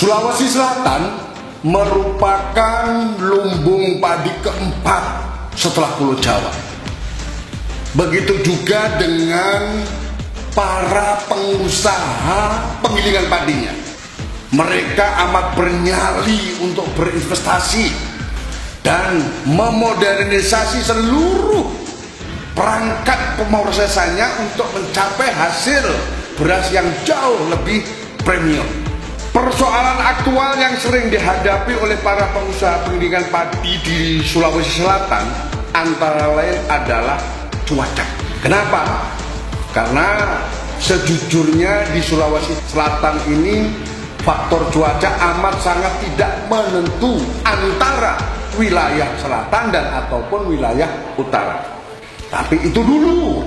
Sulawesi Selatan merupakan lumbung padi keempat setelah Pulau Jawa. Begitu juga dengan para pengusaha penggilingan padinya. Mereka amat bernyali untuk berinvestasi dan memodernisasi seluruh perangkat pemrosesannya untuk mencapai hasil beras yang jauh lebih premium. Persoalan aktual yang sering dihadapi oleh para pengusaha penggilingan padi di Sulawesi Selatan antara lain adalah cuaca. Kenapa? Karena sejujurnya di Sulawesi Selatan ini faktor cuaca amat sangat tidak menentu antara wilayah selatan dan ataupun wilayah utara. Tapi itu dulu.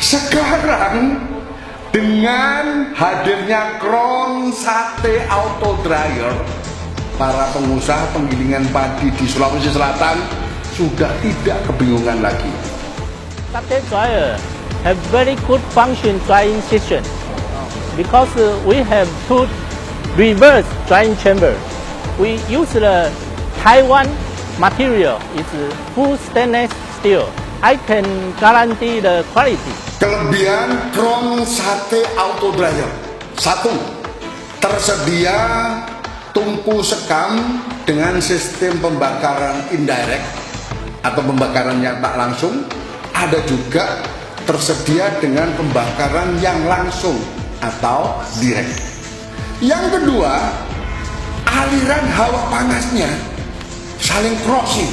Sekarang dengan hadirnya Crown Sate Auto Dryer, para pengusaha penggilingan padi di Sulawesi Selatan sudah tidak kebingungan lagi. Sate dryer have very good function drying system because we have two reverse drying chamber. We use the Taiwan material, it's full stainless steel. I can guarantee the quality. Kelebihan Crown Sate Auto Dryer: 1. Tersedia tungku sekam dengan sistem pembakaran indirect atau pembakaran yang tak langsung. Ada juga tersedia dengan pembakaran yang langsung atau direct. Yang kedua, aliran hawa panasnya saling crossing.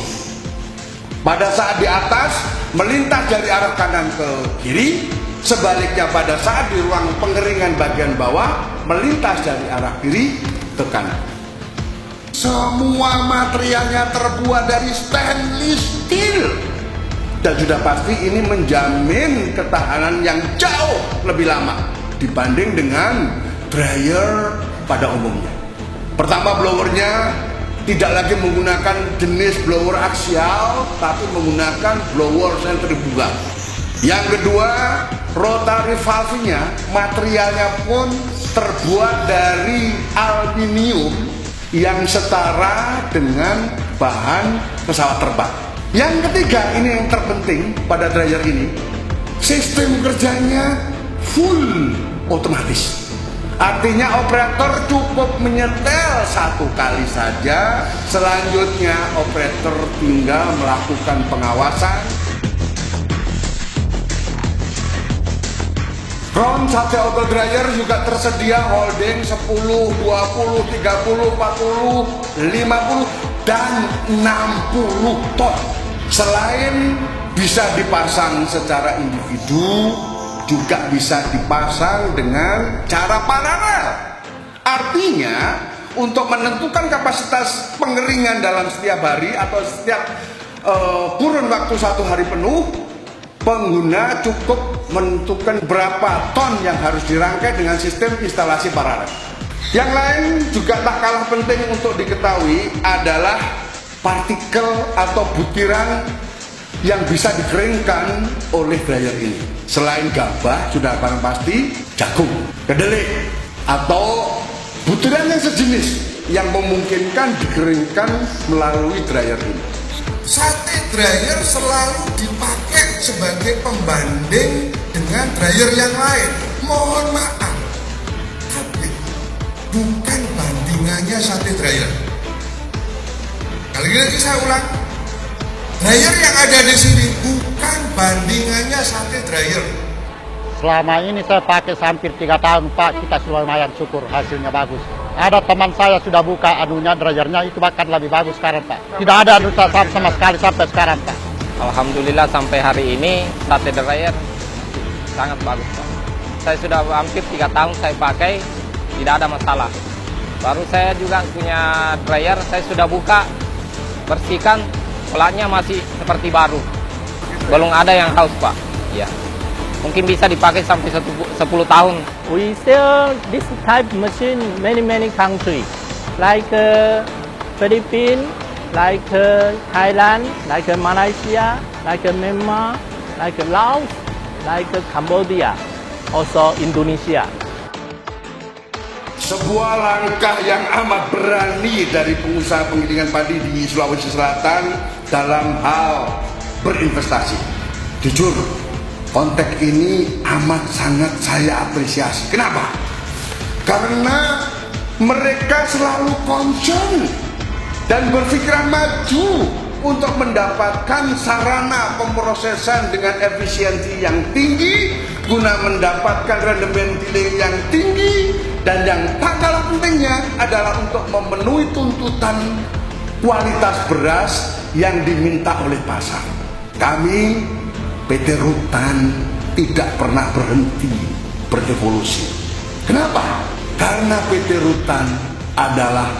Pada saat di atas melintas dari arah kanan ke kiri, sebaliknya pada saat di ruang pengeringan bagian bawah melintas dari arah kiri ke kanan. Semua materialnya terbuat dari stainless steel dan sudah pasti ini menjamin ketahanan yang jauh lebih lama dibanding dengan dryer pada umumnya. Pertama, blowernya tidak lagi menggunakan jenis blower aksial, tapi menggunakan blower sentrifugal. Yang kedua, rotary valve-nya, materialnya pun terbuat dari aluminium yang setara dengan bahan pesawat terbang. Yang ketiga, ini yang terpenting pada dryer ini, sistem kerjanya full otomatis. Artinya operator cukup menyetel satu kali saja, selanjutnya operator tinggal melakukan pengawasan. Crown Sate Auto Dryer juga tersedia holding 10, 20, 30, 40, 50, dan 60 ton. Selain bisa dipasang secara individu, juga bisa dipasang dengan cara paralel. Artinya untuk menentukan kapasitas pengeringan dalam setiap hari atau setiap kurun waktu 1 hari penuh, pengguna cukup menentukan berapa ton yang harus dirangkai dengan sistem instalasi paralel. Yang lain juga tak kalah penting untuk diketahui adalah partikel atau butiran yang bisa dikeringkan oleh dryer ini. Selain gabah, sudah barang pasti jagung, kedelai, atau butiran yang sejenis yang memungkinkan dikeringkan melalui dryer ini. Sate dryer selalu dipakai sebagai pembanding dengan dryer yang lain. Mohon maaf, tapi bukan bandingannya sate dryer. Kali lagi saya ulang, dryer yang ada di sini bukan bandingannya sate dryer. Selama ini saya pakai hampir 3 tahun Pak, kita lumayan syukur hasilnya bagus. Ada teman saya sudah buka dryernya, itu bahkan lebih bagus sekarang Pak. Tidak ada duta sama sekali sampai sekarang Pak. Alhamdulillah sampai hari ini sate dryer sangat bagus Pak. Saya sudah hampir 3 tahun saya pakai, tidak ada masalah. Baru saya juga punya dryer, saya sudah buka, bersihkan, pelatnya masih seperti baru. Belum ada yang haus Pak. Ya. Mungkin bisa dipakai sampai 10 tahun. We sell this type of machine many countries, like Philippines, like Thailand, like Malaysia, like Myanmar, like Laos, like Cambodia, also Indonesia. sebuah langkah yang amat berani dari pengusaha penggilingan padi di Sulawesi Selatan dalam hal berinvestasi. Jujur, konteks ini amat sangat saya apresiasi. Kenapa? Karena mereka selalu concern dan berpikiran maju untuk mendapatkan sarana pemrosesan dengan efisiensi yang tinggi guna mendapatkan rendementility yang tinggi, dan yang tak kalah pentingnya adalah untuk memenuhi tuntutan kualitas beras yang diminta oleh pasar. Kami PT Rutan tidak pernah berhenti berevolusi. Kenapa? Karena PT Rutan adalah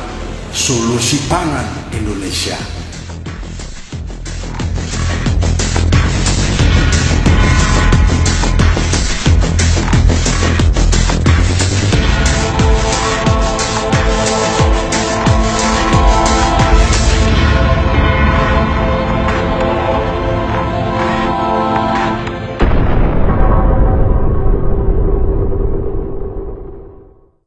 solusi pangan Indonesia.